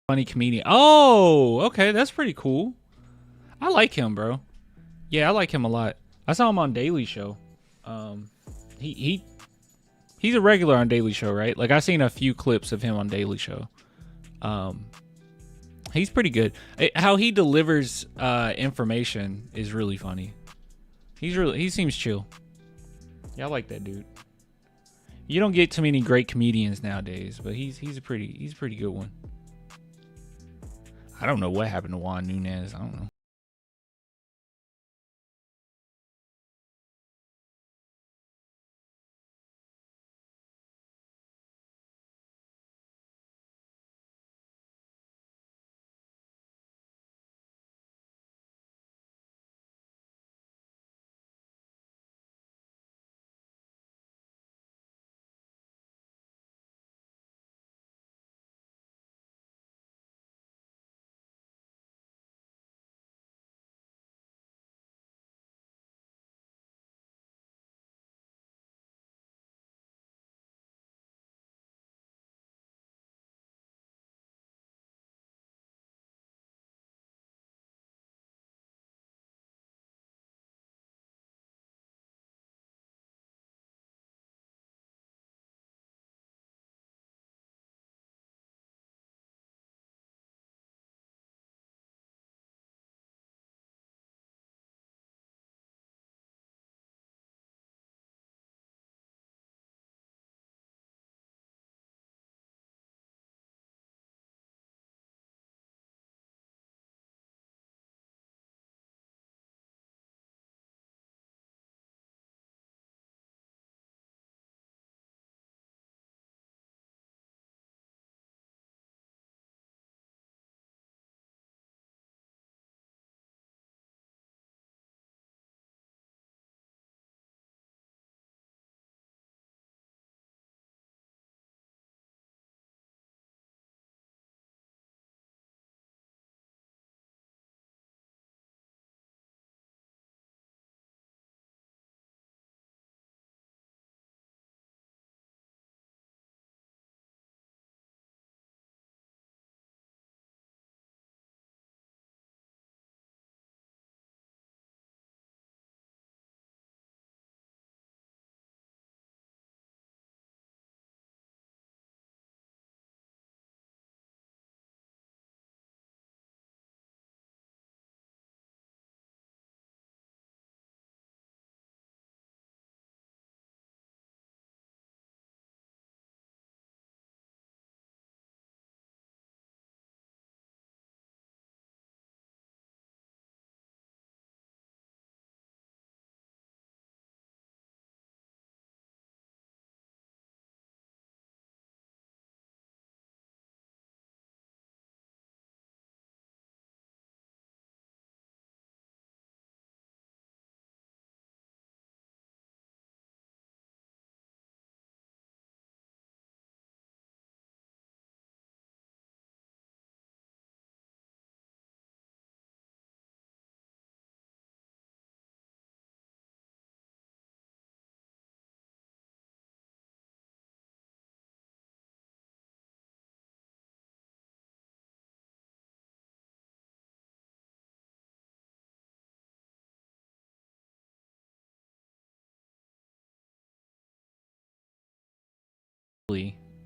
Funny comedian. Oh, okay, that's pretty cool. I like him, bro. Yeah, I like him a lot. I saw him on Daily Show. Um, he's a regular on Daily Show, right? Like I seen a few clips of him on Daily Show. Um, he's pretty good. How he delivers information is really funny. He seems chill. Yeah, I like that dude. You don't get too many great comedians nowadays, but he's a pretty good one. I don't know what happened to Juan Nunez. I don't know.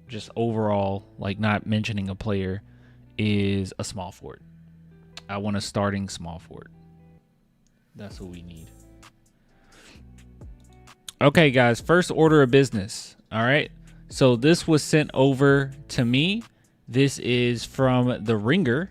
Just overall, like not mentioning a player, is a small forward. I want a starting small forward. That's what we need. Okay, guys, first order of business. All right. So this was sent over to me. This is from The Ringer.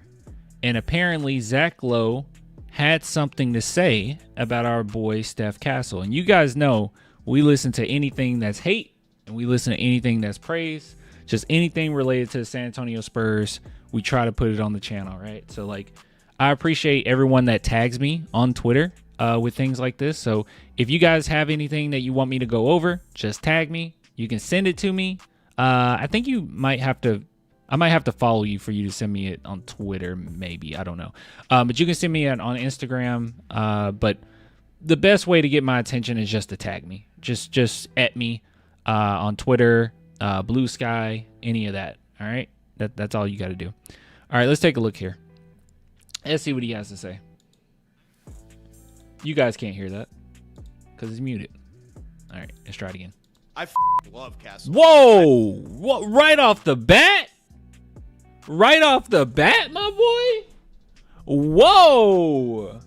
And apparently Zach Lowe had something to say about our boy Steph Castle. And you guys know we listen to anything that's hate and we listen to anything that's praise. Just anything related to the San Antonio Spurs, we try to put it on the channel, right? So, like, I appreciate everyone that tags me on Twitter with things like this. So if you guys have anything that you want me to go over, just tag me. You can send it to me. I think you might have to, I might have to follow you for you to send me it on Twitter, maybe. I don't know. But you can send me it on Instagram. But the best way to get my attention is just to tag me. Just at me on Twitter, Blue Sky, any of that. All right. That's all you got to do. All right, let's take a look here. Let's see what he has to say. You guys can't hear that because it's muted. All right, let's try it again. I love Castle. Whoa! What? Right off the bat? Right off the bat, my boy? Whoa!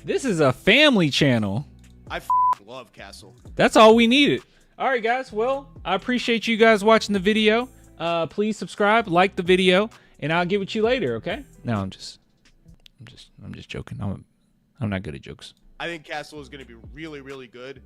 This is a family channel. I love Castle. That's all we needed. All right, guys. Well, I appreciate you guys watching the video. Please subscribe, like the video, and I'll get with you later. Okay? No, I'm just joking. I'm not good at jokes. I think Castle is going to be really, really good.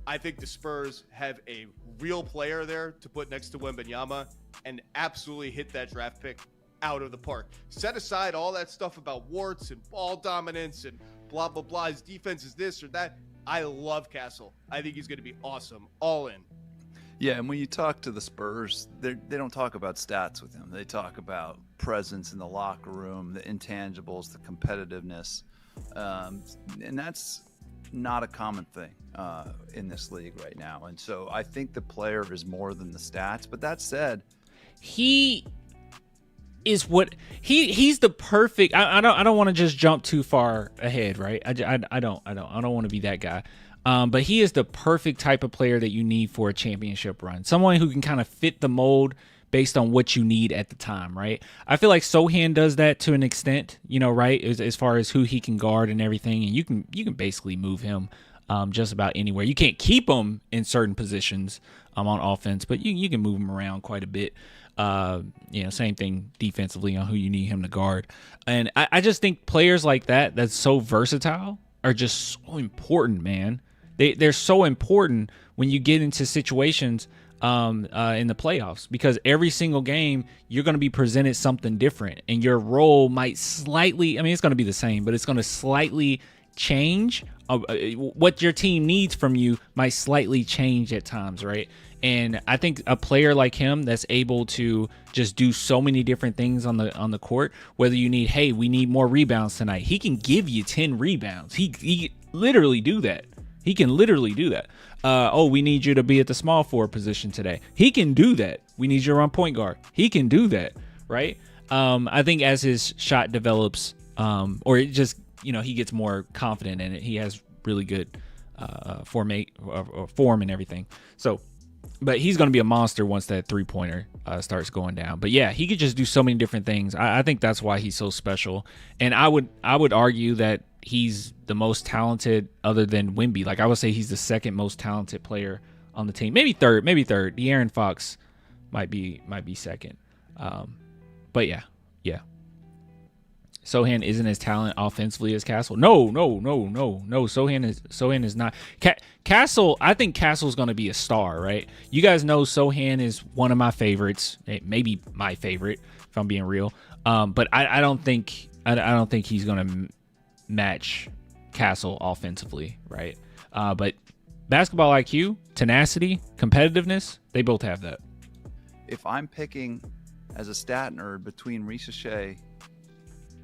I think the Spurs have a real player there to put next to Wemby and absolutely hit that draft pick out of the park. Set aside all that stuff about warts and ball dominance and blah, blah, blah. His defense is this or that. I love Castle. I think he's going to be awesome. All in. Yeah, and when you talk to the Spurs, they don't talk about stats with him. They talk about presence in the locker room, the intangibles, the competitiveness. And that's not a common thing in this league right now. And so I think the player is more than the stats. But that said, he is what he's the perfect. I don't want to just jump too far ahead, right? I don't want to be that guy. But he is the perfect type of player that you need for a championship run. Someone who can kind of fit the mold based on what you need at the time, right? I feel like Sochan does that to an extent, right? As far as who he can guard and everything, and you can basically move him just about anywhere. You can't keep him in certain positions on offense, but you can move him around quite a bit. Same thing defensively on who you need him to guard. And I just think players like that's so versatile are just so important, man. They're so important when you get into situations in the playoffs, because every single game you're going to be presented something different, and your role might slightly, it's going to be the same, but it's going to slightly change. What your team needs from you might slightly change at times, right? And I think a player like him that's able to just do so many different things on the court, whether you need, hey, we need more rebounds tonight, he can give you 10 rebounds. He literally do that. He can literally do that. We need you to be at the small forward position today. He can do that. We need you to run point guard. He can do that, right? I think as his shot develops, or it just, he gets more confident in it, he has really good form and everything. So, but he's going to be a monster once that three-pointer starts going down. But yeah, he could just do so many different things. I think that's why he's so special. And I would argue that he's the most talented other than Wemby. Like, I would say he's the second most talented player on the team. Maybe third. De'Aaron Fox might be second. But yeah. Sochan isn't as talented offensively as Castle. No. Sochan is not. Castle, I think Castle's going to be a star, right? You guys know Sochan is one of my favorites, maybe my favorite, if I'm being real. But I don't think he's going to match Castle offensively, right? But basketball IQ, tenacity, competitiveness, they both have that. if I'm picking as a stat nerd between Ricochet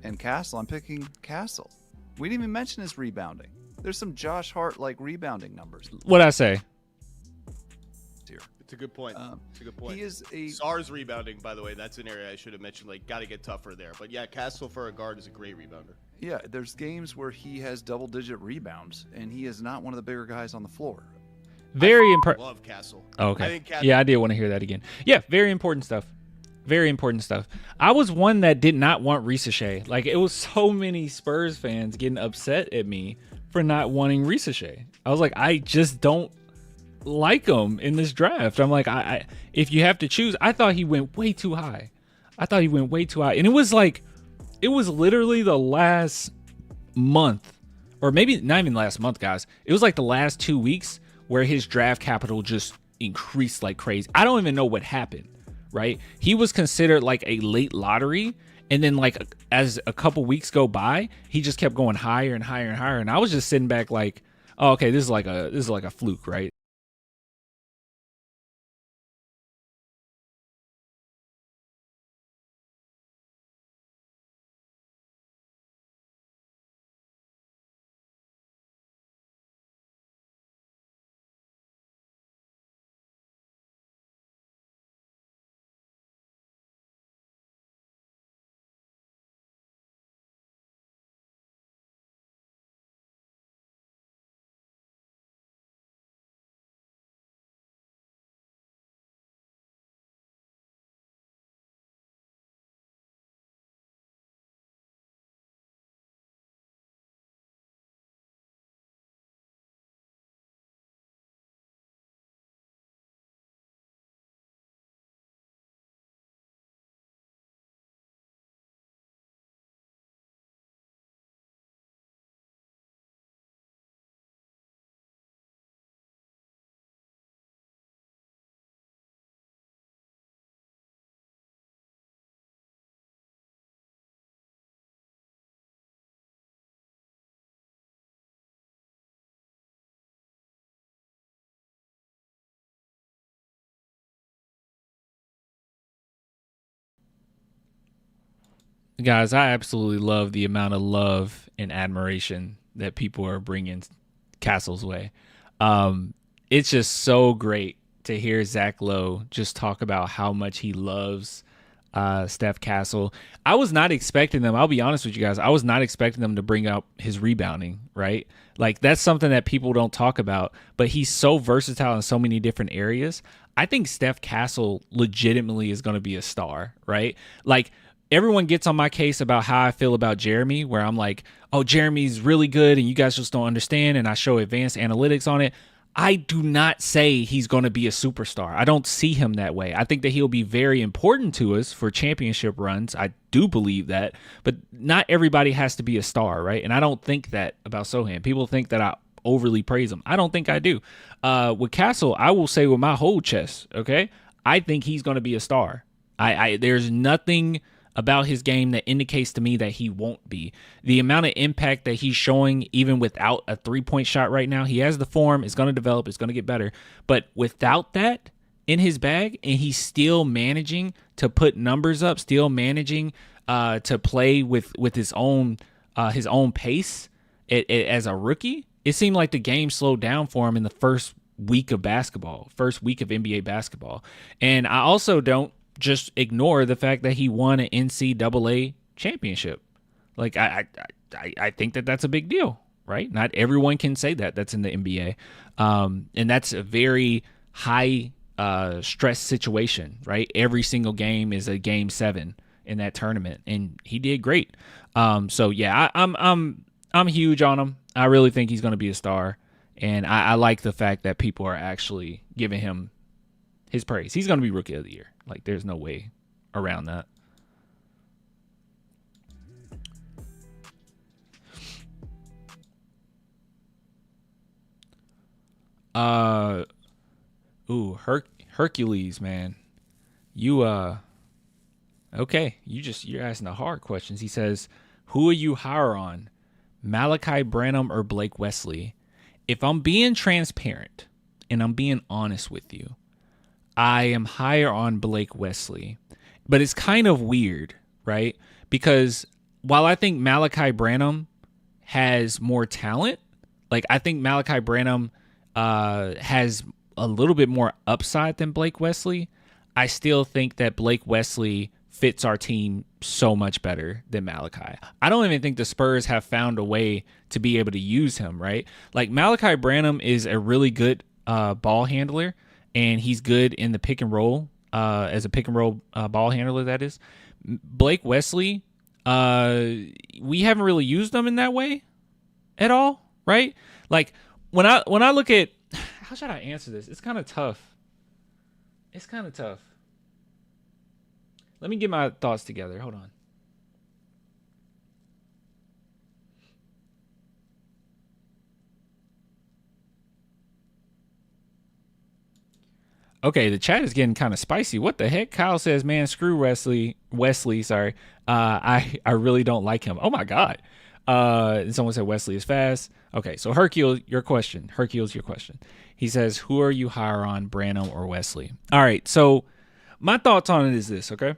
and Castle, I'm picking Castle. We didn't even mention his rebounding. There's some Josh Hart-like rebounding numbers. What'd I say? Here. It's a good point. It's a good point. He is a SAR's rebounding, by the way. That's an area I should have mentioned. Like, got to get tougher there. But yeah, Castle for a guard is a great rebounder. Yeah, there's games where he has double-digit rebounds, and he is not one of the bigger guys on the floor. Very important. Love Castle. Oh, okay. I think Castle. Yeah, I did want to hear that again. Yeah, very important stuff. Very important stuff. I was one that did not want Ricochet. Like, it was so many Spurs fans getting upset at me for not wanting Ricochet. I was like, I just don't like him in this draft. I'm like, I if you have to choose, I thought he went way too high. And it was like, it was literally the last month, or maybe not even last month, guys. It was like the last 2 weeks where his draft capital just increased like crazy. I don't even know what happened, right? He was considered like a late lottery. And then, like, as a couple weeks go by, he just kept going higher and higher and higher. And I was just sitting back like, oh, okay, this is like a fluke, right? Guys, I absolutely love the amount of love and admiration that people are bringing Castle's way. It's just so great to hear Zach Lowe just talk about how much he loves Steph Castle. I was not expecting them. I'll be honest with you guys. I was not expecting them to bring up his rebounding, right? Like, that's something that people don't talk about, but he's so versatile in so many different areas. I think Steph Castle legitimately is going to be a star, right? Like, everyone gets on my case about how I feel about Jeremy, where I'm like, oh, Jeremy's really good and you guys just don't understand, and I show advanced analytics on it. I do not say he's going to be a superstar. I don't see him that way. I think that he'll be very important to us for championship runs. I do believe that, but not everybody has to be a star, right? And I don't think that about Sohan. People think that I overly praise him. I don't think I do. With Castle, I will say with my whole chest, okay? I think he's going to be a star. There's nothing about his game that indicates to me that he won't be. The amount of impact that he's showing, even without a three-point shot right now, he has the form, it's going to develop, it's going to get better. But without that in his bag, and he's still managing to put numbers up, still managing to play with his own pace as a rookie, it seemed like the game slowed down for him in the first week of NBA basketball. And I also don't just ignore the fact that he won an NCAA championship. Like, I think that that's a big deal, right? Not everyone can say that. That's in the NBA. And that's a very high stress situation, right? Every single game is a game 7 in that tournament, and he did great. So yeah, I'm huge on him. I really think he's going to be a star, and I like the fact that people are actually giving him his praise. He's going to be Rookie of the Year. Like, there's no way around that. Hercules, man. You okay, you're asking the hard questions. He says, who are you higher on? Malachi Brandham or Blake Wesley? If I'm being transparent and I'm being honest with you, I am higher on Blake Wesley. But it's kind of weird, right? Because while I think Malachi Brandham has more talent, like, I think Malachi Brandham has a little bit more upside than Blake Wesley, I still think that Blake Wesley fits our team so much better than Malachi. I don't even think the Spurs have found a way to be able to use him, right? Like, Malachi Brandham is a really good ball handler, and he's good in the pick and roll, as a pick and roll ball handler, that is. Blake Wesley, we haven't really used them in that way at all, right? Like, when I look at, how should I answer this? It's kind of tough. Let me get my thoughts together. Hold on. Okay, the chat is getting kind of spicy. What the heck? Kyle says, man, screw Wesley, sorry. I really don't like him. Oh, my God. And someone said Wesley is fast. Okay, so Hercules, your question. He says, who are you higher on, Brandham or Wesley? All right, so my thoughts on it is this, okay?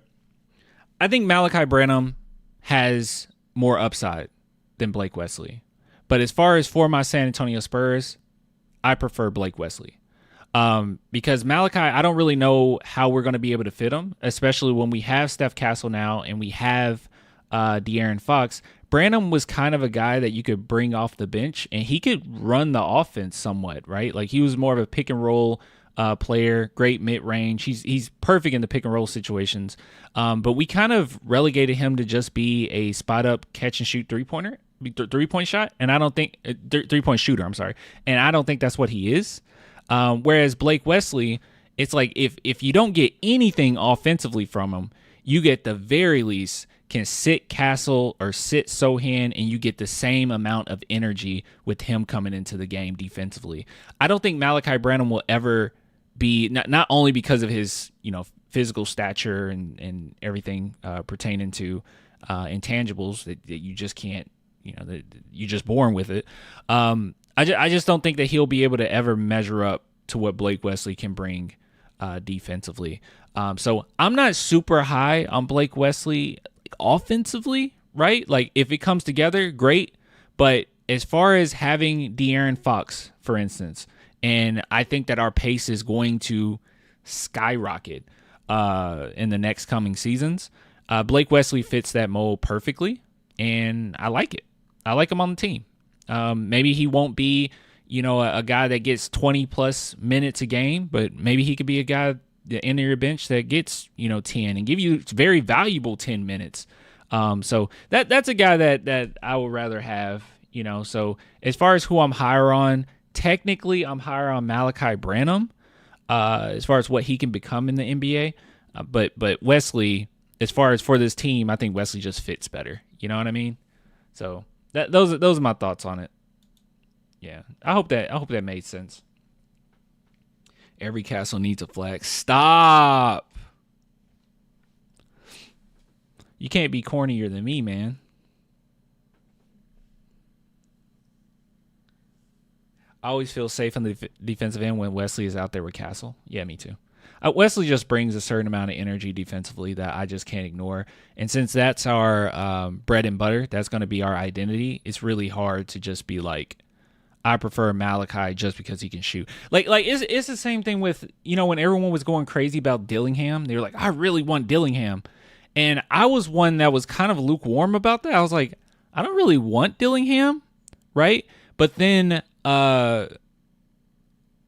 I think Malachi Brandham has more upside than Blake Wesley. But as far as for my San Antonio Spurs, I prefer Blake Wesley. Because Malachi, I don't really know how we're going to be able to fit him, especially when we have Steph Castle now and we have De'Aaron Fox. Brandham was kind of a guy that you could bring off the bench, and he could run the offense somewhat, right? Like, he was more of a pick and roll player, great mid-range. He's perfect in the pick and roll situations. But we kind of relegated him to just be a spot-up catch-and-shoot three-point shot, and I don't think three-point shooter, I'm sorry. And I don't think that's what he is. Whereas Blake Wesley, it's like if you don't get anything offensively from him, you get the very least can sit Castle or sit Sohan, and you get the same amount of energy with him coming into the game defensively. I don't think Malachi Brandham will ever be, not only because of his physical stature and everything pertaining to intangibles that you just can't, that you're just born with it. I just don't think that he'll be able to ever measure up to what Blake Wesley can bring defensively. So I'm not super high on Blake Wesley. offensively, right? Like if it comes together, great. But as far as having De'Aaron Fox, for instance, and I think that our pace is going to skyrocket in the next coming seasons. Blake Wesley fits that mold perfectly, and I like it. I like him on the team. Maybe he won't be, a guy that gets 20 plus minutes a game, but maybe he could be a guy the end of your bench that gets 10 and give you very valuable 10 minutes. So that's a guy that I would rather have. So as far as who I'm higher on, technically I'm higher on Malachi Brandham as far as what he can become in the NBA. But Wesley, as far as for this team, I think Wesley just fits better. You know what I mean? So those are my thoughts on it. Yeah, I hope that made sense. Every castle needs a flag. Stop. You can't be cornier than me, man. I always feel safe on the defensive end when Wesley is out there with Castle. Yeah, me too. Wesley just brings a certain amount of energy defensively that I just can't ignore. And since that's our bread and butter, that's going to be our identity, it's really hard to just be like, I prefer Malachi just because he can shoot. Like it's the same thing with, when everyone was going crazy about Dillingham, they were like, I really want Dillingham. And I was one that was kind of lukewarm about that. I was like, I don't really want Dillingham, right? But then when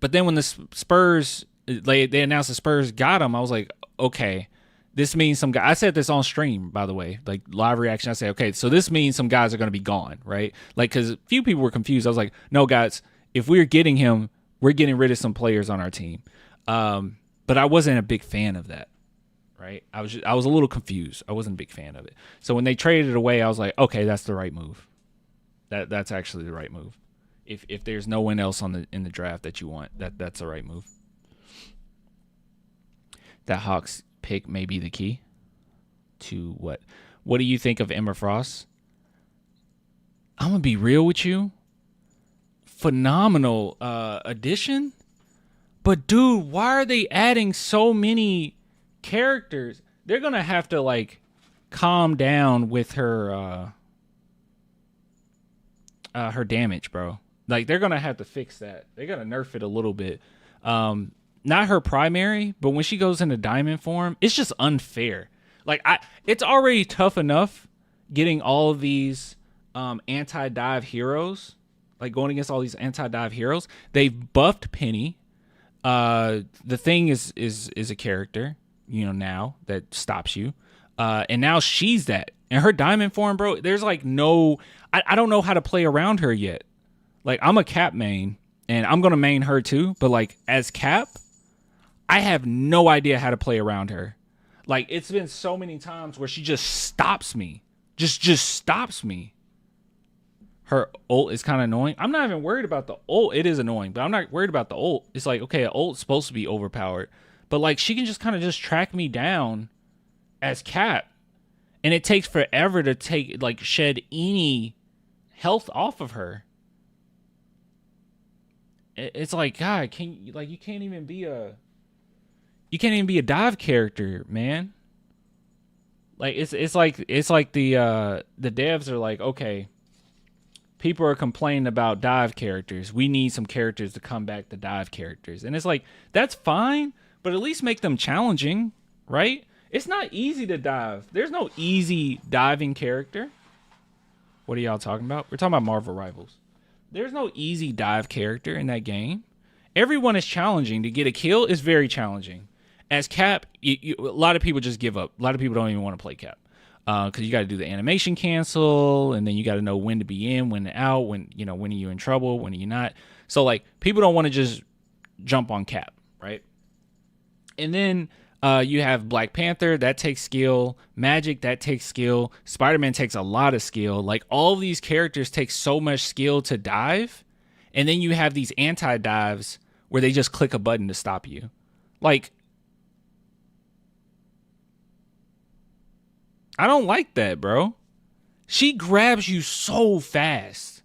the Spurs, they announced the Spurs got him, I was like, okay, this means some guy. I said this on stream, by the way, like live reaction. I said, okay, so this means some guys are going to be gone, right? Like, because a few people were confused. I was like, no, guys, if we're getting him, we're getting rid of some players on our team. But I wasn't a big fan of that, right? I was a little confused. I wasn't a big fan of it. So when they traded it away, I was like, okay, that's the right move. That's actually the right move. If there's no one else in the draft that you want, that's the right move. That Hawks pick may be the key to what? What do you think of Emma Frost? I'm gonna be real with you. Phenomenal addition, but dude, why are they adding so many characters? They're gonna have to calm down with her damage, bro. Like they're gonna have to fix that. They're gonna nerf it a little bit. Not her primary, but when she goes into diamond form, it's just unfair. It's already tough enough getting all of these anti-dive heroes, like going against all these anti-dive heroes. They've buffed Penny. The Thing is a character, now that stops you. And now she's that. And her diamond form, bro, there's I don't know how to play around her yet. I'm a Cap main, and I'm going to main her too. But as Cap, I have no idea how to play around her. It's been so many times where she just stops me. Just stops me. Her ult is kind of annoying. I'm not even worried about the ult. It is annoying, but I'm not worried about the ult. It's okay, an ult's supposed to be overpowered. But she can just kind of just track me down as Cap. And it takes forever to shed any health off of her. It's God, you can't even be a dive character, man. It's like the devs are okay, people are complaining about dive characters. We need some characters to come back to dive characters. And it's that's fine, but at least make them challenging, right? It's not easy to dive. There's no easy diving character. What are y'all talking about? We're talking about Marvel Rivals. There's no easy dive character in that game. Everyone is challenging. To get a kill is very challenging. As Cap, a lot of people just give up. A lot of people don't even want to play Cap because you got to do the animation cancel, and then you got to know when to be in, when to out, when are you in trouble, when are you not. So people don't want to just jump on Cap, right? And then you have Black Panther, that takes skill. Magic, that takes skill. Spider-Man takes a lot of skill. All these characters take so much skill to dive. And then you have these anti-dives where they just click a button to stop you. I don't like that, bro. She grabs you so fast.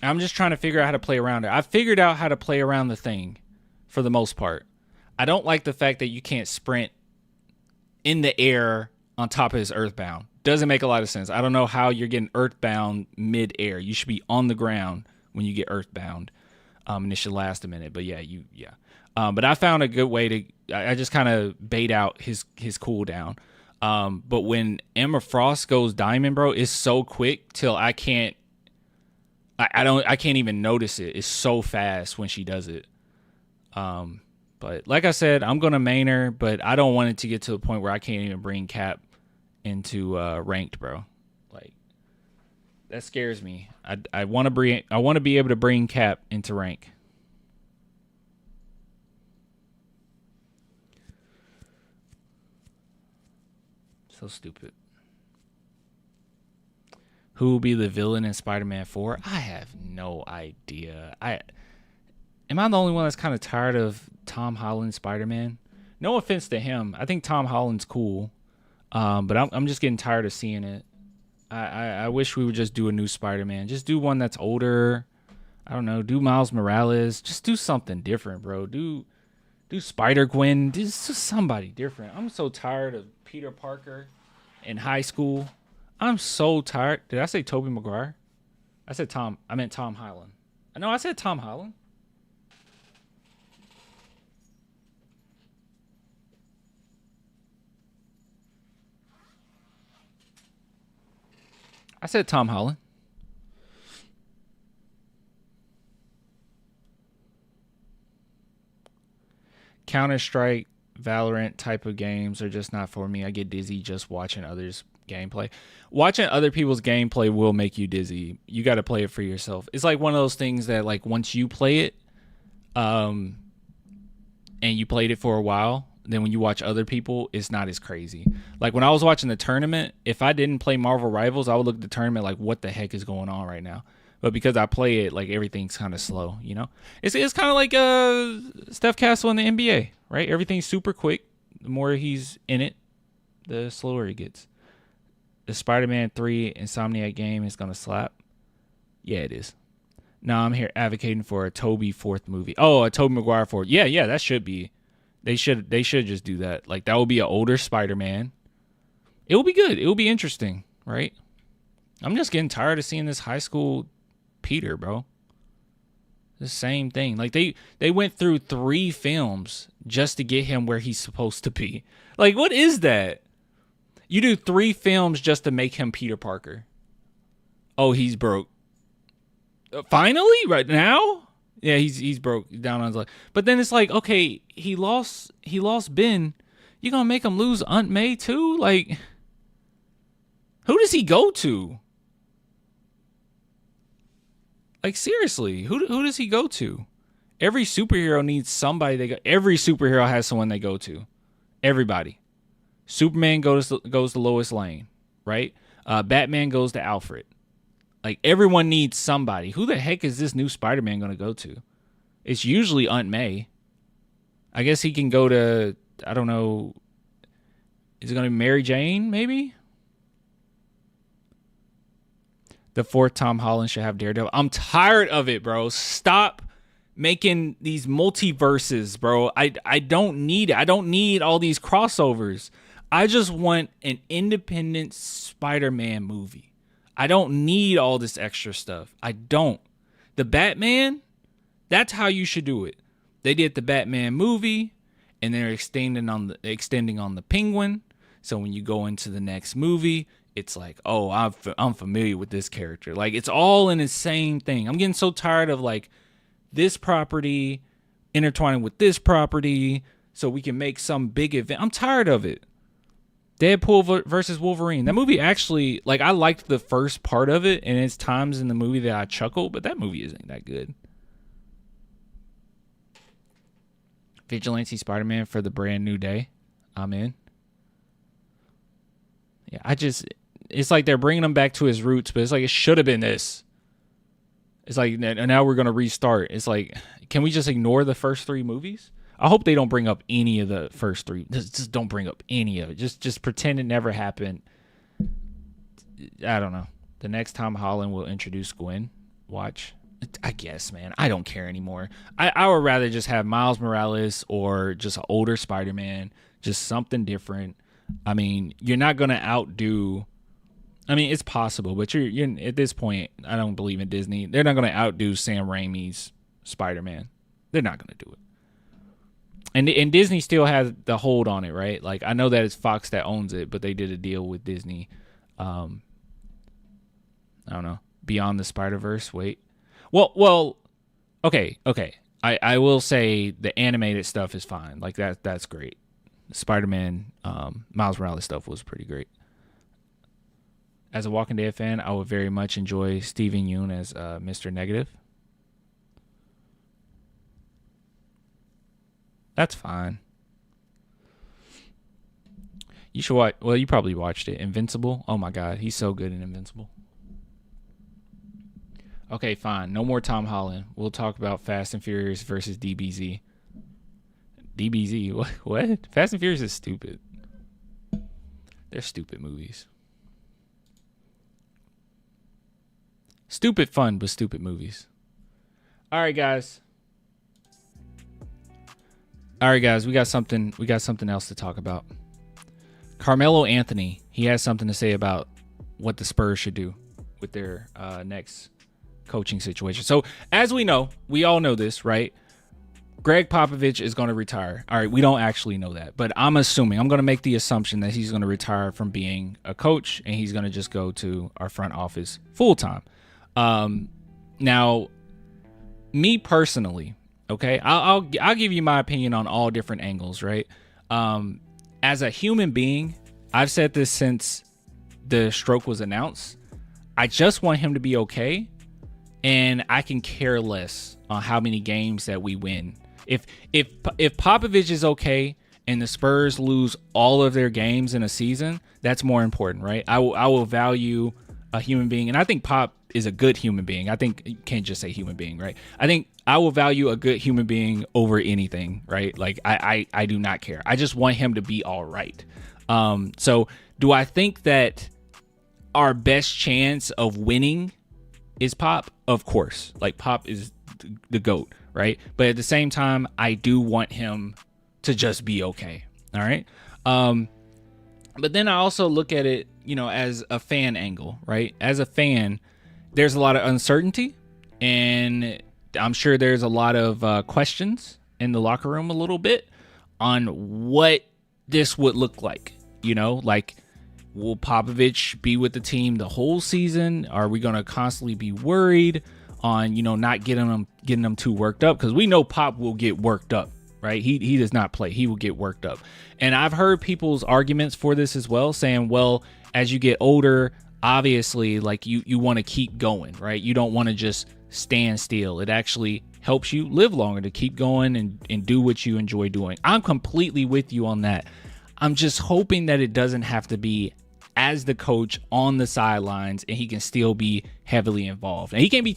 I'm just trying to figure out how to play around her. I figured out how to play around the Thing for the most part. I don't like the fact that you can't sprint in the air on top of his earthbound. Doesn't make a lot of sense. I don't know how you're getting earthbound mid-air. You should be on the ground when you get earthbound, and it should last a minute. But yeah. But I found a good way to. I just kind of bait out his cooldown. But when Emma Frost goes diamond, bro, it's so quick till I can't. I can't even notice it. It's so fast when she does it. But like I said, I'm gonna main her, but I don't want it to get to the point where I can't even bring Cap into ranked, bro. Like that scares me. I want to be able to bring Cap into rank. So stupid. Who will be the villain in Spider-Man 4? I have no idea. Am I the only one that's kind of tired of Tom Holland Spider-Man? No offense to him. I think Tom Holland's cool. But I'm just getting tired of seeing it. I wish we would just do a new Spider-Man. Just do one that's older. I don't know. Do Miles Morales. Just do something different, bro. Do Spider-Gwen. Just somebody different. I'm so tired of Peter Parker in high school. I'm so tired. Did I say Tobey Maguire? I said Tom. I meant Tom Holland. No, I said Tom Holland. I said Tom Holland. Counter-Strike, Valorant type of games are just not for me. I get dizzy just watching others' gameplay. Watching other people's gameplay will make you dizzy. You got to play it for yourself. It's like one of those things that, like, once you play it, and you played it for a while, then when you watch other people, it's not as crazy. Like when I was watching the tournament, if I didn't play Marvel Rivals, I would look at the tournament like, what the heck is going on right now? But because I play it, like everything's kind of slow, you know? It's kind of like Steph Castle in the NBA, right? Everything's super quick. The more he's in it, the slower he gets. The Spider-Man 3 Insomniac game is going to slap. Yeah, it is. No, I'm here advocating for a Tobey 4th movie. Oh, a Tobey Maguire 4th. Yeah, that should be. They should just do that. Like, that would be an older Spider-Man. It will be good. It will be interesting, right? I'm just getting tired of seeing this high school Peter, bro. The same thing. Like, they went through 3 films just to get him where he's supposed to be. Like, what is that? You do 3 films just to make him Peter Parker. Oh, he's broke. Finally? Right now? Yeah, he's broke down on his luck. But then it's like, okay, he lost Ben. You gonna make him lose Aunt May too? Like, who does he go to? Like, seriously, who does he go to? Every superhero needs somebody. Every superhero has someone they go to. Everybody. Superman goes to Lois Lane, right? Batman goes to Alfred. Like, everyone needs somebody. Who the heck is this new Spider-Man going to go to? It's usually Aunt May. I guess he can go to, I don't know, is it going to be Mary Jane, maybe? The 4th Tom Holland should have Daredevil. I'm tired of it, bro. Stop making these multiverses, bro. I don't need it. I don't need all these crossovers. I just want an independent Spider-Man movie. I don't need all this extra stuff. I don't. The Batman, that's how you should do it. They did the Batman movie, and they're extending on the Penguin. So when you go into the next movie, it's like, oh, I'm familiar with this character. Like, it's all in the same thing. I'm getting so tired of, like, this property intertwining with this property so we can make some big event. I'm tired of it. Deadpool versus Wolverine. That movie actually, like, I liked the first part of it, and it's times in the movie that I chuckled, but that movie isn't that good. Vigilante Spider-Man for the brand new day. I'm in. Yeah, it's like they're bringing him back to his roots, but it's like, it should have been this. It's like, now we're going to restart. It's like, can we just ignore the first 3 movies? I hope they don't bring up any of the first 3. Just don't bring up any of it. Just pretend it never happened. I don't know. The next Tom Holland will introduce Gwen. Watch. I guess, man. I don't care anymore. I would rather just have Miles Morales or just an older Spider-Man. Just something different. I mean, you're not going to outdo. I mean, it's possible, but you're at this point, I don't believe in Disney. They're not going to outdo Sam Raimi's Spider-Man. They're not going to do it. And Disney still has the hold on it, right? Like, I know that it's Fox that owns it, but they did a deal with Disney. I don't know. Beyond the Spider-Verse. Wait. Well. Okay. I will say the animated stuff is fine. Like, that's great. The Spider-Man, Miles Morales stuff was pretty great. As a Walking Dead fan, I would very much enjoy Steven Yeun as Mr. Negative. That's fine. You should watch. Well, you probably watched it. Invincible. Oh my God, he's so good in Invincible. Okay, fine. No more Tom Holland. We'll talk about Fast and Furious versus DBZ. DBZ. What? Fast and Furious is stupid. They're stupid movies. Stupid fun, but stupid movies. All right, guys. We got something else to talk about. Carmelo Anthony, he has something to say about what the Spurs should do with their next coaching situation. So, as we know, we all know this, right? Greg Popovich is going to retire. All right, we don't actually know that, but I'm going to make the assumption that he's going to retire from being a coach and he's going to just go to our front office full time. Now, me personally, okay, I'll give you my opinion on all different angles, right? As a human being, I've said this since the stroke was announced. I just want him to be okay, and I can care less on how many games that we win. If Popovich is okay and the Spurs lose all of their games in a season, that's more important, right? I will value a human being, and I think Pop is a good human being. I think you can't just say human being, right? I think I will value a good human being over anything, right? Like I do not care. I just want him to be all right. So do I think that our best chance of winning is Pop? Of course. Like, Pop is the GOAT, right? But at the same time, I do want him to just be okay. All right. But then I also look at it, as a fan angle, right? As a fan, there's a lot of uncertainty, and I'm sure there's a lot of questions in the locker room a little bit on what this would look like. Like, will Popovich be with the team the whole season? Are we going to constantly be worried on, not getting them too worked up? Because we know Pop will get worked up, right? He does not play. He will get worked up. And I've heard people's arguments for this as well, saying, well, as you get older, obviously, like, you want to keep going, right? You don't want to just stand still. It actually helps you live longer to keep going and do what you enjoy doing. I'm completely with you on that. I'm just hoping that it doesn't have to be as the coach on the sidelines, and he can still be heavily involved. And he can't be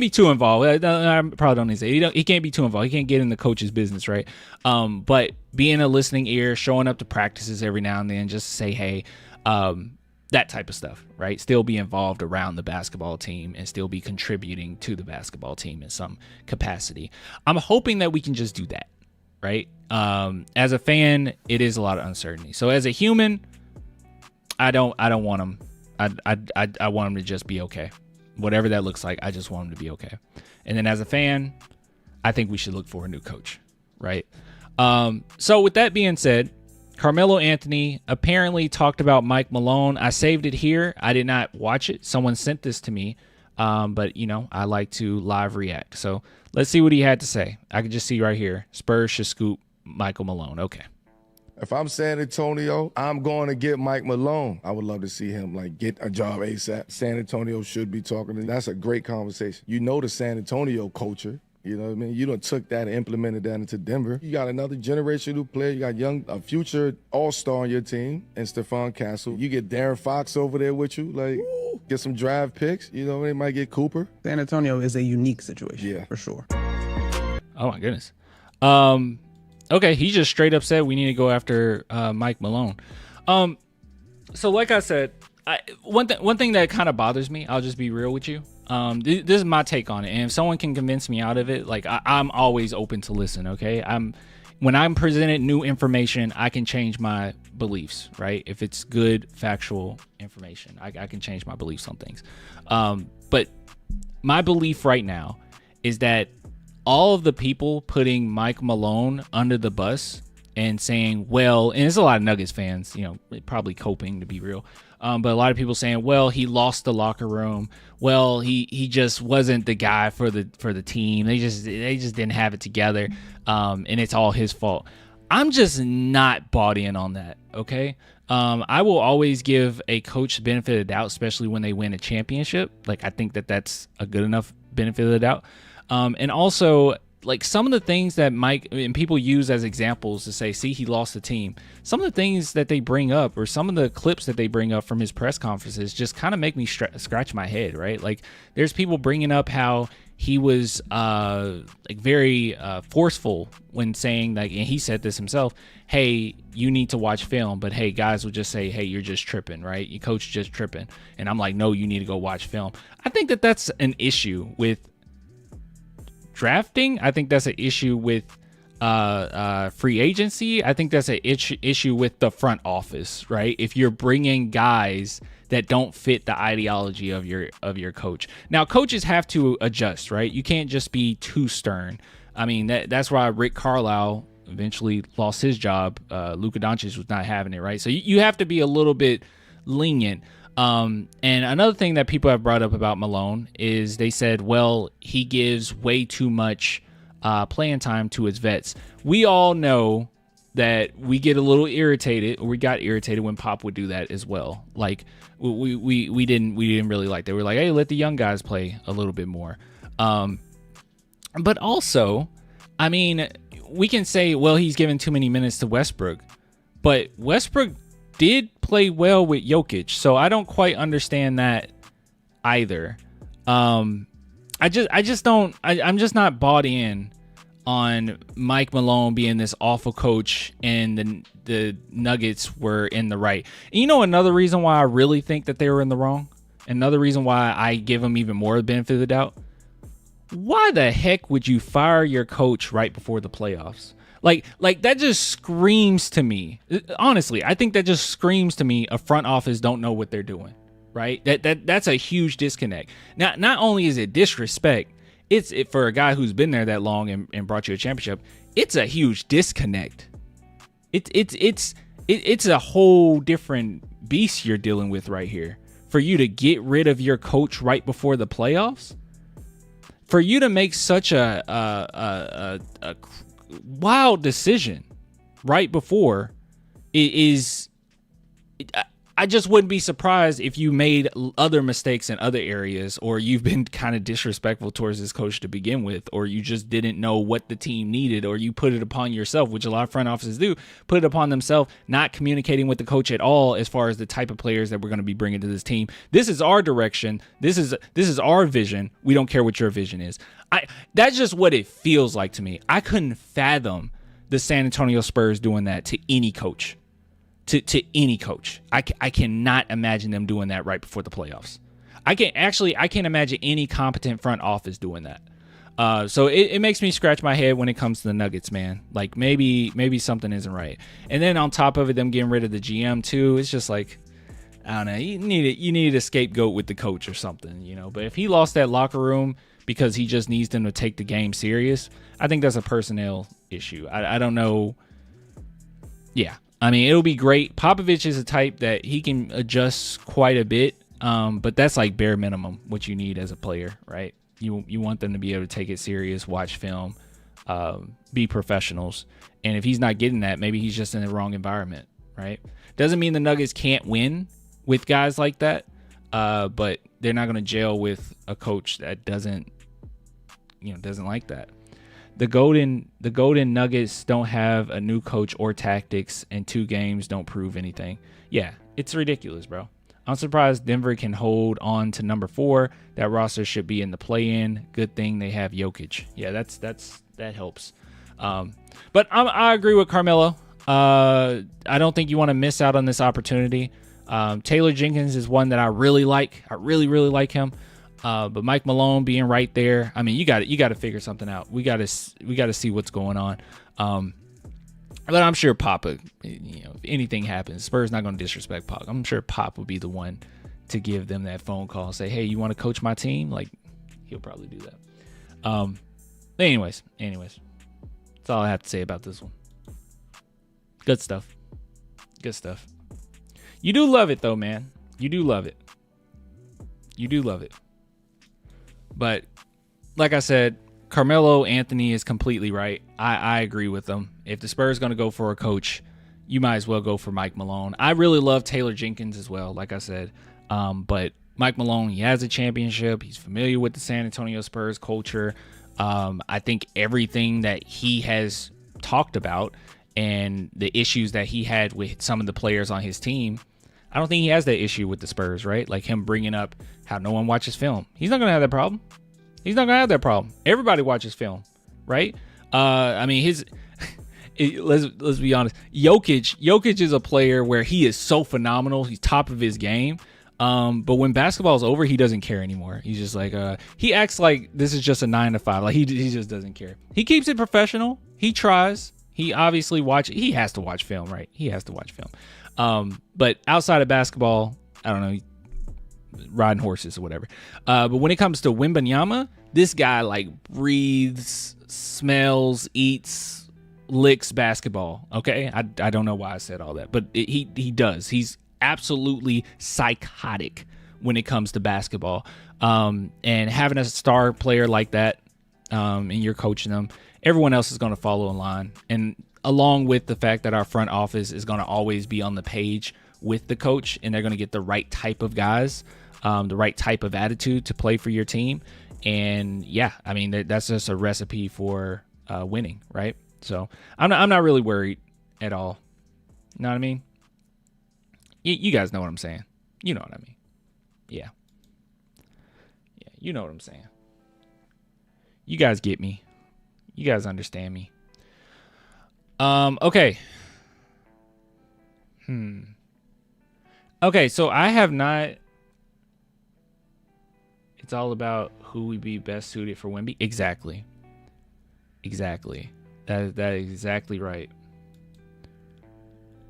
too involved. I probably don't need to say he can't be too involved. He can't get in the coach's business, right? But being a listening ear, showing up to practices every now and then, just say, hey, that type of stuff, right? Still be involved around the basketball team and still be contributing to the basketball team in some capacity. I'm hoping that we can just do that, right? As a fan, it is a lot of uncertainty. So as a human, I don't want him. I want him to just be okay. Whatever that looks like, I just want him to be okay. And then as a fan, I think we should look for a new coach, right? So with that being said, Carmelo Anthony apparently talked about Mike Malone. I saved it here. I did not watch it. Someone sent this to me. But I like to live react. So let's see what he had to say. I can just see right here. Spurs should scoop Michael Malone. Okay. If I'm San Antonio, I'm going to get Mike Malone. I would love to see him get a job ASAP. San Antonio should be talking to him. That's a great conversation. The San Antonio culture. You know what I mean? You done took that and implemented that into Denver. You got another generational player. You got a future all-star on your team and Stephon Castle. You get Darren Fox over there with you. Get some draft picks. They might get Cooper. San Antonio is a unique situation. Yeah, for sure. Oh, my goodness. Okay, he just straight up said we need to go after Mike Malone. So like I said, one thing that kind of bothers me, I'll just be real with you. This is my take on it, and if someone can convince me out of it, like I'm always open to listen. Okay, when I'm presented new information, I can change my beliefs. Right, if it's good factual information, I can change my beliefs on things. But my belief right now is that all of the people putting Mike Malone under the bus and saying, well, and there's a lot of Nuggets fans, probably coping, to be real. But a lot of people saying, well, he lost the locker room. Well, he just wasn't the guy for the team. They just didn't have it together. And it's all his fault. I'm just not bought in on that. Okay. I will always give a coach the benefit of the doubt, especially when they win a championship. Like, I think that's a good enough benefit of the doubt. And also, like, some of the things that Mike and people use as examples to say, see, he lost the team. Some of the things that they bring up, or some of the clips that they bring up from his press conferences, just kind of make me scratch my head, right? Like, there's people bringing up how he was very forceful when saying, like, and he said this himself, hey, you need to watch film. But hey, guys will just say, hey, you're just tripping, right? Your coach just tripping. And I'm like, no, you need to go watch film. I think that's an issue with drafting. I think that's an issue with free agency. I think that's an issue with the front office, right? If you're bringing guys that don't fit the ideology of your coach. Now, coaches have to adjust, right? You can't just be too stern. I mean, that's why Rick Carlisle eventually lost his job. Luka Doncic was not having it, right? So you have to be a little bit lenient. And another thing that people have brought up about Malone is they said, well, he gives way too much playing time to his vets. We all know that we get a little irritated, or we got irritated when Pop would do that as well. Like, we didn't really like that. We were like, hey, let the young guys play a little bit more. But also, I mean, we can say, well, he's giving too many minutes to Westbrook, but Westbrook did play well with Jokic, so I don't quite understand that either. I'm just not bought in on Mike Malone being this awful coach and the Nuggets were in the right. And another reason why I really think that they were in the wrong, another reason why I give them even more benefit of the doubt, why the heck would you fire your coach right before the playoffs? Like that just screams to me. Honestly, I think that just screams to me a front office don't know what they're doing, right? That's a huge disconnect. Now, not only is it disrespect, it's for a guy who's been there that long and brought you a championship, it's a huge disconnect. It's a whole different beast you're dealing with right here. For you to get rid of your coach right before the playoffs, for you to make such a wild decision right before I just wouldn't be surprised if you made other mistakes in other areas, or you've been kind of disrespectful towards this coach to begin with, or you just didn't know what the team needed, or you put it upon yourself, which a lot of front offices do, put it upon themselves, not communicating with the coach at all as far as the type of players that we're going to be bringing to this team. This is our direction. This is our vision. We don't care what your vision is. That's just what it feels like to me. I couldn't fathom the San Antonio Spurs doing that to any coach. To any coach. I cannot imagine them doing that right before the playoffs. I can't imagine any competent front office doing that. So it makes me scratch my head when it comes to the Nuggets, man. Like, maybe something isn't right. And then on top of it, them getting rid of the GM too, it's just like, I don't know, you needed a scapegoat with the coach or something, But if he lost that locker room because he just needs them to take the game serious, I think that's a personnel issue. I don't know. Yeah. I mean, it'll be great. Popovich is a type that he can adjust quite a bit, but that's like bare minimum what you need as a player, right? You want them to be able to take it serious, watch film, be professionals. And if he's not getting that, maybe he's just in the wrong environment, right? Doesn't mean the Nuggets can't win with guys like that, but they're not going to gel with a coach that doesn't like that. The Golden Nuggets don't have a new coach or tactics, and 2 games don't prove anything. Yeah, it's ridiculous, bro. I'm surprised Denver can hold on to number 4. That roster should be in the play-in. Good thing they have Jokic. Yeah, that helps. But I agree with Carmelo. I don't think you want to miss out on this opportunity. Taylor Jenkins is one that I really like. I really, really like him. But Mike Malone being right there, I mean, you got to figure something out. We got to see what's going on. But I'm sure Papa, if anything happens, Spurs not going to disrespect Pop. I'm sure Pop will be the one to give them that phone call and say, hey, you want to coach my team? Like, he'll probably do that. But anyways, that's all I have to say about this one. Good stuff. You do love it, though, man. You do love it. But like I said, Carmelo Anthony is completely right. I agree with them. If the Spurs going to go for a coach, you might as well go for Mike Malone. I really love Taylor Jenkins as well, like I said. But Mike Malone, he has a championship. He's familiar with the San Antonio Spurs culture. I think everything that he has talked about and the issues that he had with some of the players on his team, I don't think he has that issue with the Spurs, right? Like him bringing up how no one watches film. He's not going to have that problem. Everybody watches film, right? I mean, let's be honest. Jokic is a player where he is so phenomenal. He's top of his game. But when basketball's over, he doesn't care anymore. He's just like, he acts like this is just a 9 to 5. Like he just doesn't care. He keeps it professional. He tries. He obviously he has to watch film, right? He has to watch film. But outside of basketball, I don't know, riding horses or whatever. But when it comes to Wembanyama, this guy like breathes, smells, eats, licks basketball. Okay. I don't know why I said all that, but he does. He's absolutely psychotic when it comes to basketball. And having a star player like that, and you're coaching them, everyone else is going to follow in line. And along with the fact that our front office is going to always be on the page with the coach, and they're going to get the right type of guys, the right type of attitude to play for your team. And yeah, I mean, that's just a recipe for winning, right? So I'm not really worried at all. You know what I mean? You guys know what I'm saying. You know what I mean. Yeah, you know what I'm saying. You guys get me. You guys understand me. Okay. Okay, so I have not. It's all about who would be best suited for Wemby. Exactly. That is exactly right.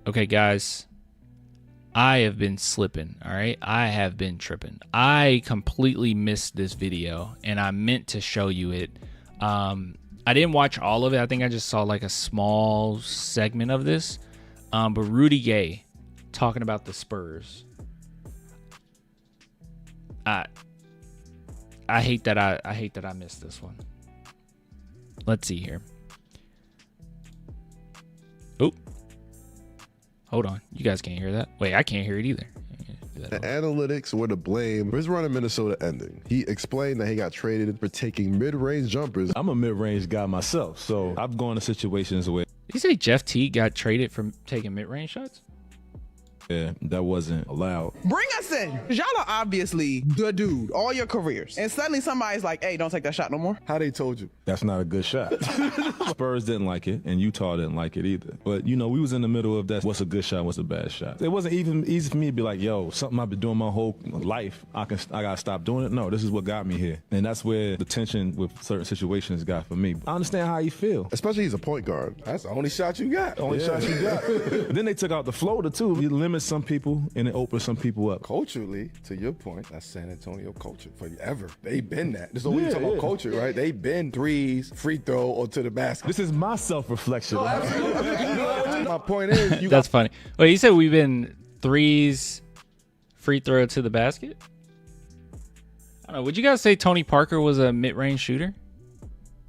Okay, guys. I have been slipping, all right? I have been tripping. I completely missed this video, and I meant to show you it. I didn't watch all of it. I think I just saw like a small segment of this. But Rudy Gay talking about the Spurs. I hate that I missed this one. Let's see here. Oh. Hold on. You guys can't hear that? Wait, I can't hear it either. The analytics were to blame for his run in Minnesota ending. He explained that he got traded for taking mid-range jumpers. I'm a mid-range guy myself, so I've gone to situations where... Did you say Jeff Teague got traded from taking mid-range shots? Yeah, that wasn't allowed. Bring us in. Y'all are obviously the dude all your careers. And suddenly somebody's like, hey, don't take that shot no more. How they told you? That's not a good shot. Spurs didn't like it, and Utah didn't like it either. But, we was in the middle of that. What's a good shot? What's a bad shot? It wasn't even easy for me to be like, yo, something I've been doing my whole life. I got to stop doing it. No, this is what got me here. And that's where the tension with certain situations got for me. I understand how you feel. Especially he's a point guard. That's the only shot you got. Shot you got. But then they took out the floater, too. You limit some people, and it opens some people up. Culturally, to your point, that's San Antonio culture forever. They've been that. This is what we talk about culture, right? They've been threes, free throw, or to the basket. This is my self-reflection. My point is, that's funny. Wait, you said we've been threes, free throw to the basket? I don't know. Would you guys say Tony Parker was a mid-range shooter?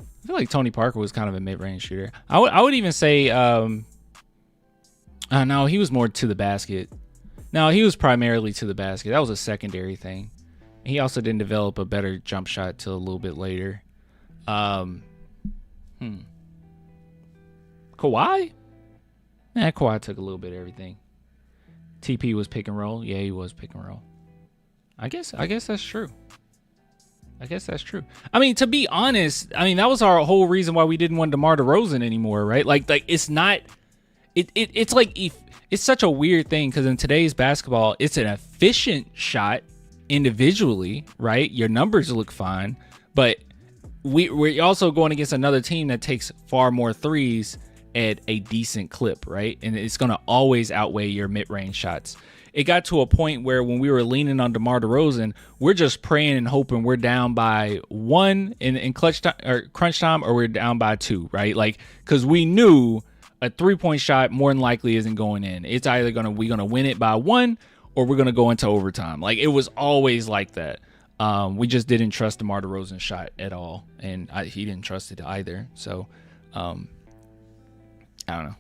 I feel like Tony Parker was kind of a mid-range shooter. I would even say, no, he was more to the basket. No, he was primarily to the basket. That was a secondary thing. He also didn't develop a better jump shot till a little bit later. Kawhi? Kawhi took a little bit of everything. TP was pick and roll. Yeah, he was pick and roll. I guess that's true. I mean, to be honest, that was our whole reason why we didn't want DeMar DeRozan anymore, right? Like it's not. It's such a weird thing because in today's basketball, it's an efficient shot, individually, right? Your numbers look fine, but we're also going against another team that takes far more threes at a decent clip, right? And it's going to always outweigh your mid-range shots. It got to a point where when we were leaning on DeMar DeRozan, we're just praying and hoping we're down by 1 in clutch time or crunch time, or we're down by 2, right? Like, because we knew a 3-point shot more than likely isn't going in. It's either we're gonna win it by 1 or we're gonna go into overtime. Like, it was always like that. We just didn't trust DeMar DeRozan's shot at all, and he didn't trust it either. So, I don't know.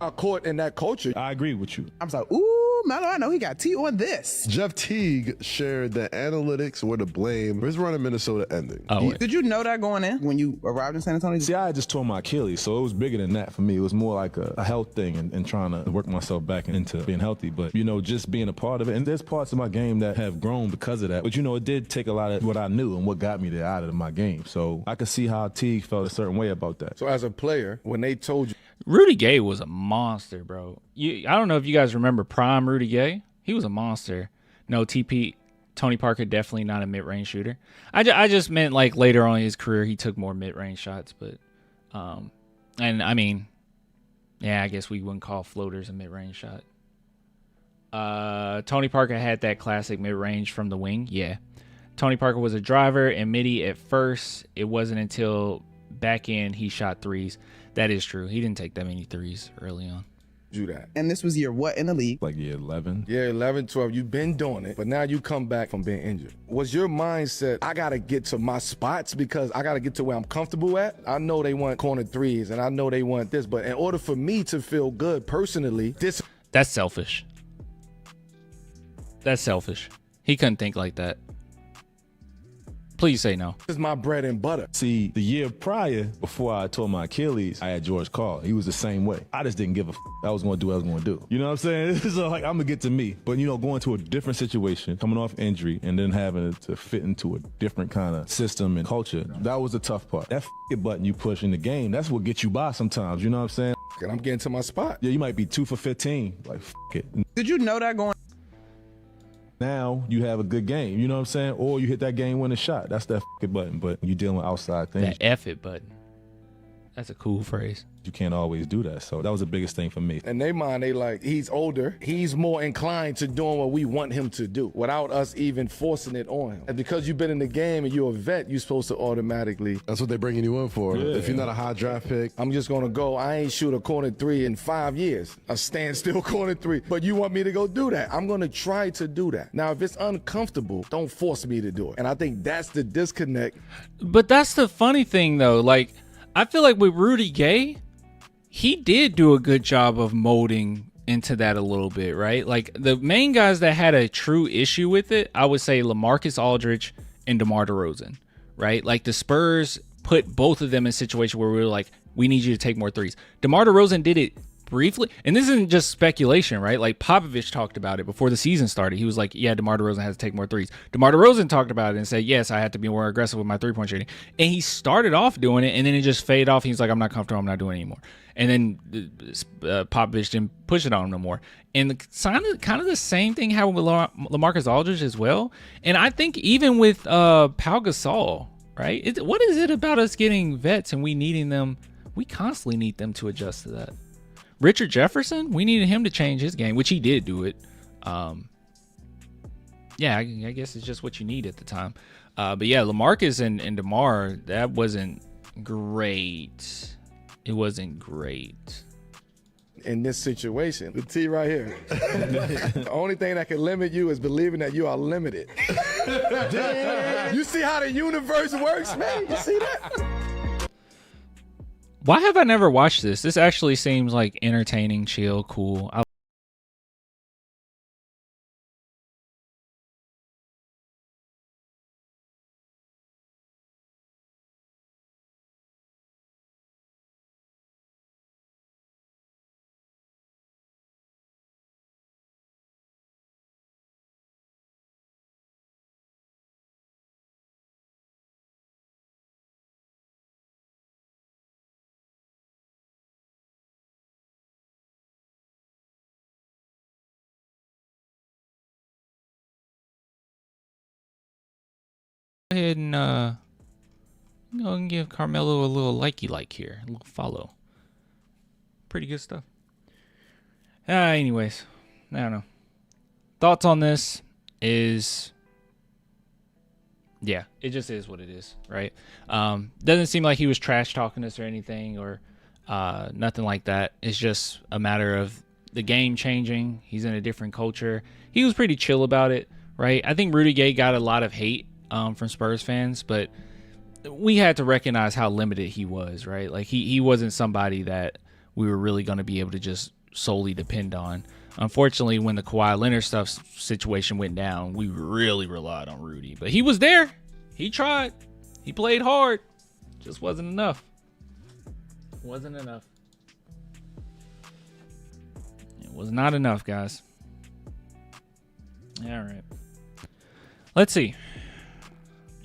Our court and that culture. I agree with you. I'm like, ooh, Melo, I know he got tea on this. Jeff Teague shared that analytics were to blame for his run in Minnesota ending. Did you know that going in when you arrived in San Antonio? See, I had just tore my Achilles, so it was bigger than that for me. It was more like a health thing and trying to work myself back into being healthy. But, you know, just being a part of it. And there's parts of my game that have grown because of that. But, you know, it did take a lot of what I knew and what got me there out of my game. So I could see how Teague felt a certain way about that. So as a player, when they told you, Rudy Gay was a monster, bro. I don't know if you guys remember prime Rudy Gay. He was a monster. No, Tony Parker, definitely not a mid-range shooter. I just meant like later on in his career, he took more mid-range shots. But, and I mean, yeah, I guess we wouldn't call floaters a mid-range shot. Tony Parker had that classic mid-range from the wing. Yeah. Tony Parker was a driver and midi at first. It wasn't until back end he shot threes. That is true. He didn't take that many threes early on. do that. And this was year what in the league? Like year 11. Yeah, 11, 12. You've been doing it, but now you come back from being injured. Was your mindset, I got to get to my spots because I got to get to where I'm comfortable at? I know they want corner threes, and I know they want this, but in order for me to feel good personally, That's selfish. That's selfish. He couldn't think like that. Please say no. is my bread and butter. See, the year prior, before I tore my Achilles, I had George Carl. He was the same way. I just didn't give a f. I was going to do what I was going to do. You know what I'm saying? So like, I'm going to get to me. But, you know, going to a different situation, coming off injury, and then having to fit into a different kind of system and culture, that was the tough part. That button you push in the game, that's what gets you by sometimes. You know what I'm saying? And I'm getting to my spot. Yeah, you might be 2 for 15. Like, it. Did you know that going? Now you have a good game, you know what I'm saying? Or you hit that game-winning shot. That's that button, but you're dealing with outside things. That F it button. That's a cool phrase. You can't always do that. So that was the biggest thing for me. In their mind, they like, he's older. He's more inclined to doing what we want him to do without us even forcing it on him. And because you've been in the game and you're a vet, you're supposed to automatically. That's what they're bringing you in for. Yeah. If you're not a high draft pick. I'm just going to go. I ain't shoot a corner three in 5 years. A standstill corner three. But you want me to go do that. I'm going to try to do that. Now, if it's uncomfortable, don't force me to do it. And I think that's the disconnect. But that's the funny thing, though. Like, I feel like with Rudy Gay, he did do a good job of molding into that a little bit, right? Like, the main guys that had a true issue with it, I would say LaMarcus Aldridge and DeMar DeRozan, right? Like, the Spurs put both of them in a situation where we were like, we need you to take more threes. DeMar DeRozan did it briefly, and this isn't just speculation, right? Like, Popovich talked about it before the season started. He was like, yeah, DeMar DeRozan has to take more threes. DeMar DeRozan talked about it and said, yes, I have to be more aggressive with my three-point shooting. And he started off doing it, and then it just faded off. He's like, I'm not comfortable. I'm not doing it anymore. And then Popovich didn't push it on him no more. And kind of the same thing happened with LaMarcus Aldridge as well. And I think even with Pau Gasol, right? What is it about us getting vets and we needing them? We constantly need them to adjust to that. Richard Jefferson, we needed him to change his game, which he did do it. Yeah, I guess it's just what you need at the time. But yeah, LaMarcus and DeMar, that wasn't great. It wasn't great. In this situation, the T right here. The only thing that can limit you is believing that you are limited. You see how the universe works, man? You see that? Why have I never watched this? This actually seems like entertaining, chill, cool. ahead and go and give Carmelo a little likey like here, a little follow. Pretty good stuff. Anyways, I don't know. Thoughts on this is, yeah, it just is what it is, right? Doesn't seem like he was trash talking us or anything or nothing like that. It's just a matter of the game changing. He's in a different culture. He was pretty chill about it, right? I think Rudy Gay got a lot of hate from Spurs fans, but we had to recognize how limited he was, right? Like he wasn't somebody that we were really going to be able to just solely depend on. Unfortunately, when the Kawhi Leonard situation went down, we really relied on Rudy. But he was there. He tried. He played hard. Just wasn't enough. Wasn't enough. It was not enough, guys. All right. Let's see.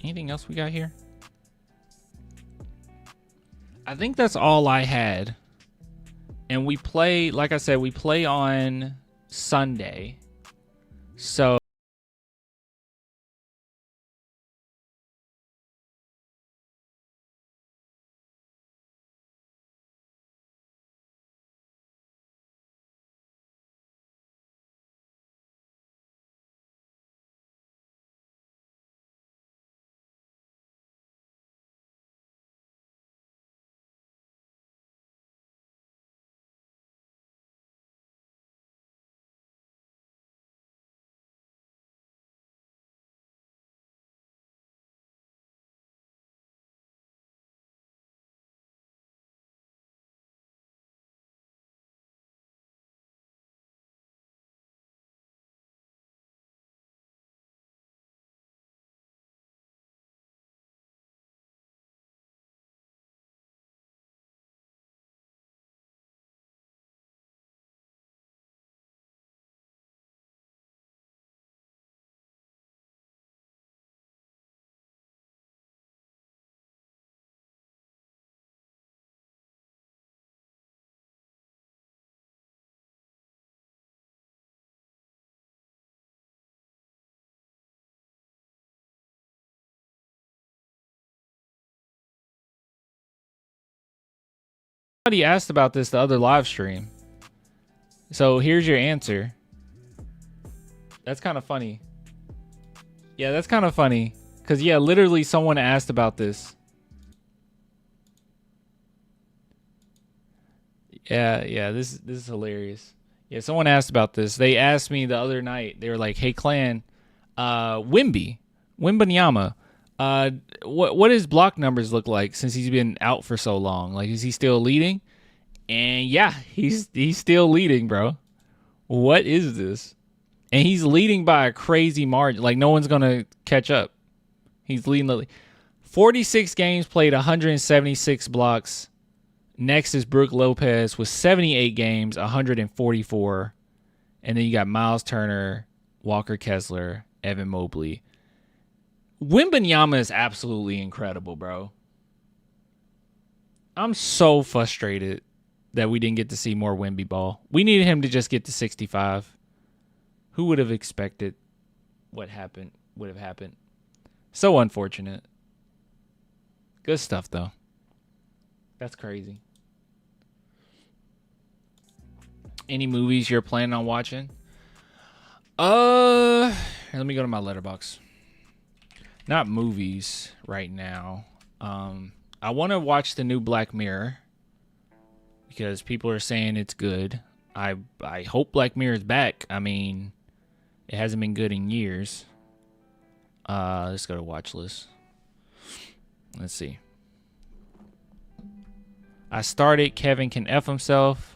Anything else we got here? I think that's all I had. And we play, like I said, we play on Sunday. So somebody asked about this the other live stream. So here's your answer. That's kind of funny. Yeah, that's kind of funny. Because, yeah, literally someone asked about this. Yeah, this is hilarious. Yeah, someone asked about this. They asked me the other night. They were like, "Hey, Clan, Wembanyama, what his block numbers look like since he's been out for so long? Like, is he still leading?" And yeah, he's still leading, bro. What is this? And he's leading by a crazy margin. Like, no one's gonna catch up. He's leading 46 games played, 176 blocks. Next is Brook Lopez with 78 games, 144. And then you got Miles Turner, Walker Kessler, Evan Mobley. Wembanyama is absolutely incredible, bro. I'm so frustrated that we didn't get to see more Wemby ball. We needed him to just get to 65. Who would have expected what happened would have happened? So unfortunate. Good stuff, though. That's crazy. Any movies you're planning on watching? Let me go to my letterbox. Not movies right now. I want to watch the new Black Mirror because people are saying it's good. I hope Black Mirror is back. I mean, it hasn't been good in years. Let's go to watch list. Let's see. I started Kevin Can F Himself.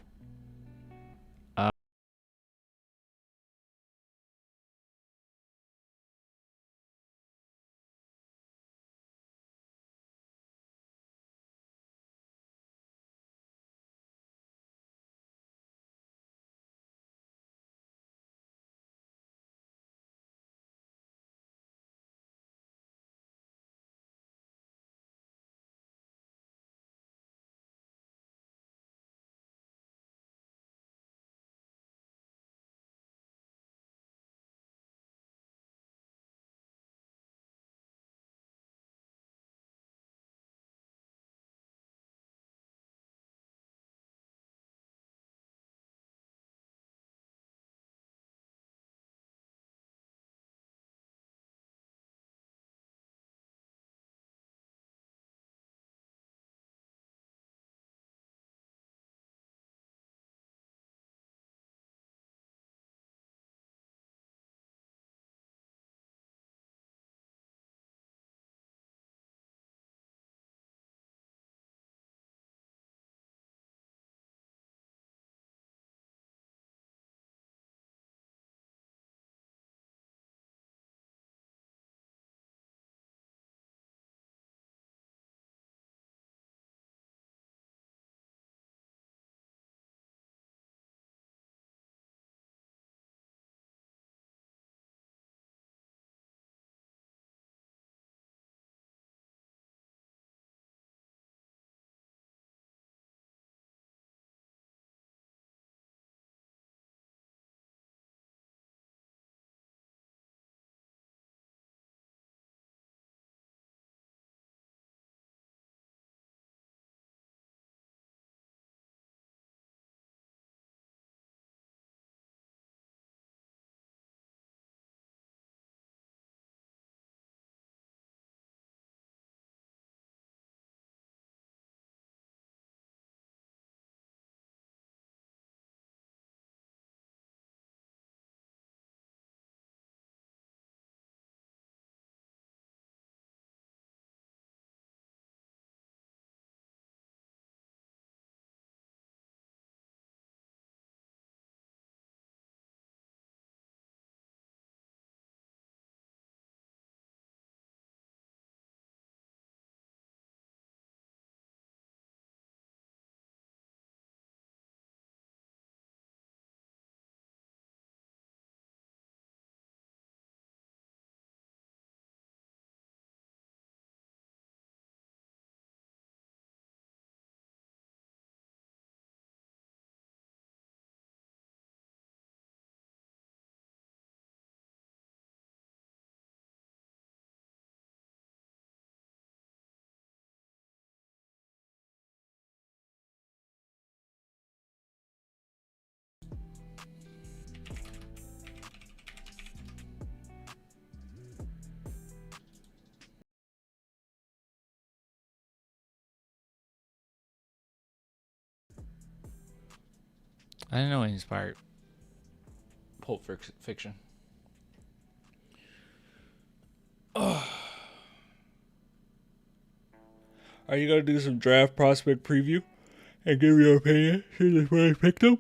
I didn't know it inspired Pulp Fiction. Oh. Are you gonna do some draft prospect preview and give your opinion? See this where I picked them?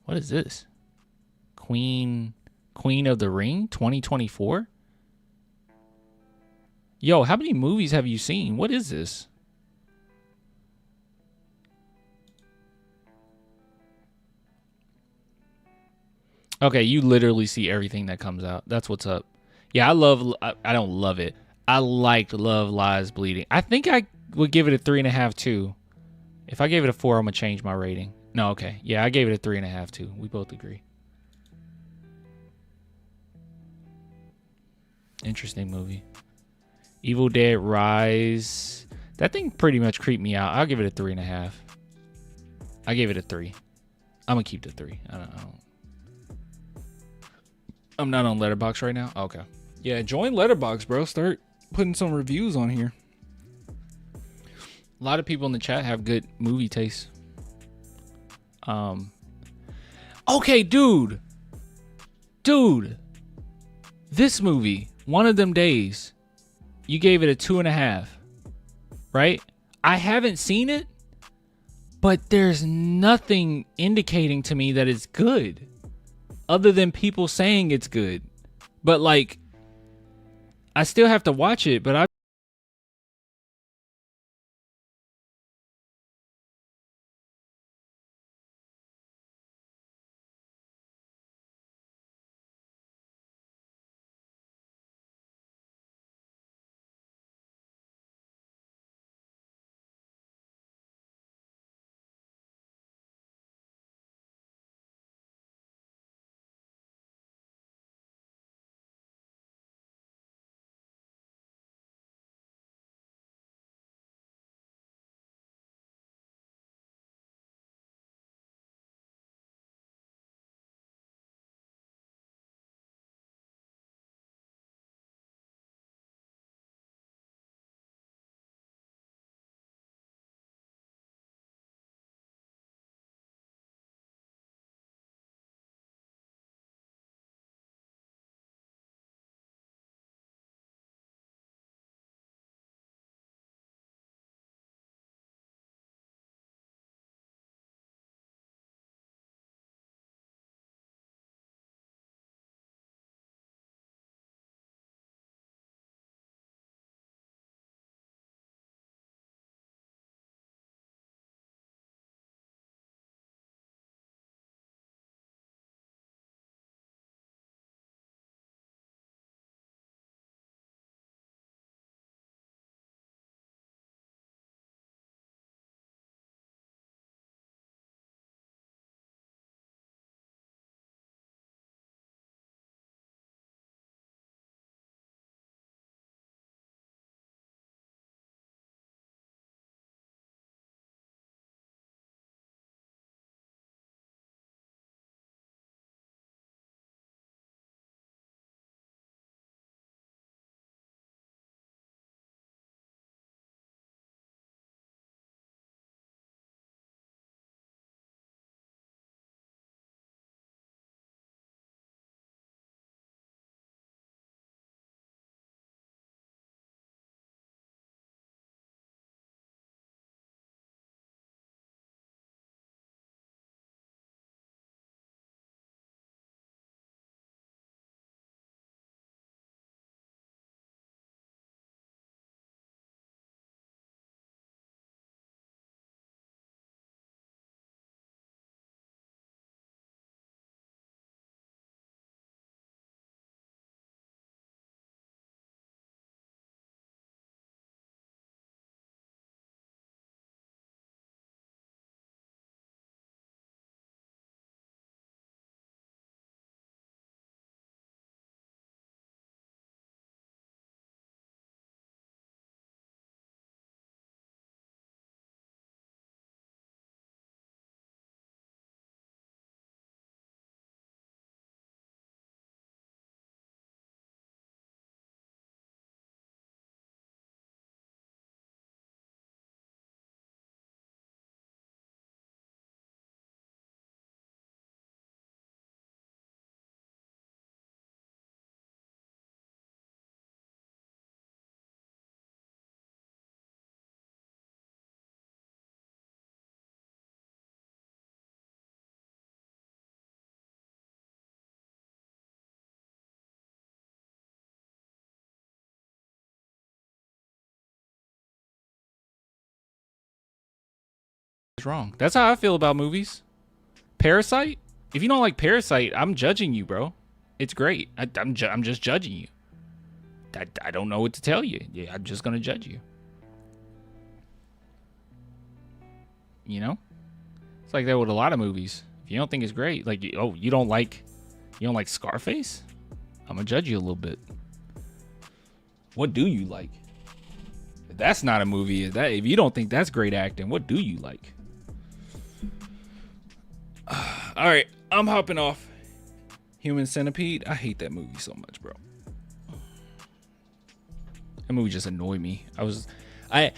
What is this? Queen of the Ring 2024? Yo, how many movies have you seen? What is this? Okay, you literally see everything that comes out. That's what's up. Yeah, I don't love it. I liked Love Lies Bleeding. I think I would give it a 3.5 too. If I gave it a 4, I'm gonna change my rating. No, okay. Yeah, I gave it a 3.5 too. We both agree. Interesting movie. Evil Dead Rise. That thing pretty much creeped me out. I'll give it a 3.5. I gave it a 3. I'm gonna keep the 3. I'm not on Letterboxd right now. Okay. Yeah, join Letterboxd, bro. Start putting some reviews on here. A lot of people in the chat have good movie taste. Okay, dude. This movie, One of Them Days, you gave it a 2.5, right? I haven't seen it, but there's nothing indicating to me that it's good other than people saying it's good. But like, I still have to watch it, but it's wrong. That's how I feel about movies. Parasite? If you don't like Parasite, I'm judging you, bro. It's great. I'm just judging you. I don't know what to tell you. Yeah, I'm just gonna judge you. You know? It's like that with a lot of movies. If you don't think it's great, like, oh, you don't like Scarface? I'm gonna judge you a little bit. What do you like? If that's not a movie, if you don't think that's great acting, what do you like? All right, I'm hopping off. Human Centipede. I hate that movie so much, bro. That movie just annoyed me. Yeah,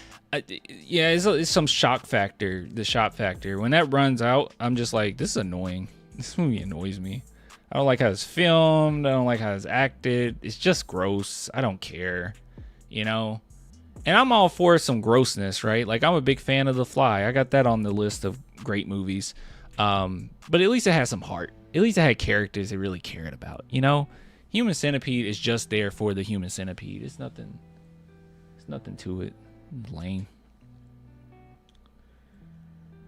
it's some shock factor. The shock factor. When that runs out, I'm just like, this is annoying. This movie annoys me. I don't like how it's filmed. I don't like how it's acted. It's just gross. I don't care, you know? And I'm all for some grossness, right? Like, I'm a big fan of The Fly. I got that on the list of great movies. But at least it has some heart. At least it had characters it really cared about, you know? Human Centipede is just there for the Human Centipede. It's nothing to it. Lame.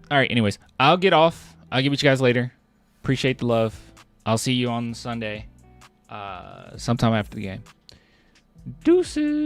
All right, anyways, I'll get off. I'll get with you guys later. Appreciate the love. I'll see you on Sunday, sometime after the game. Deuces.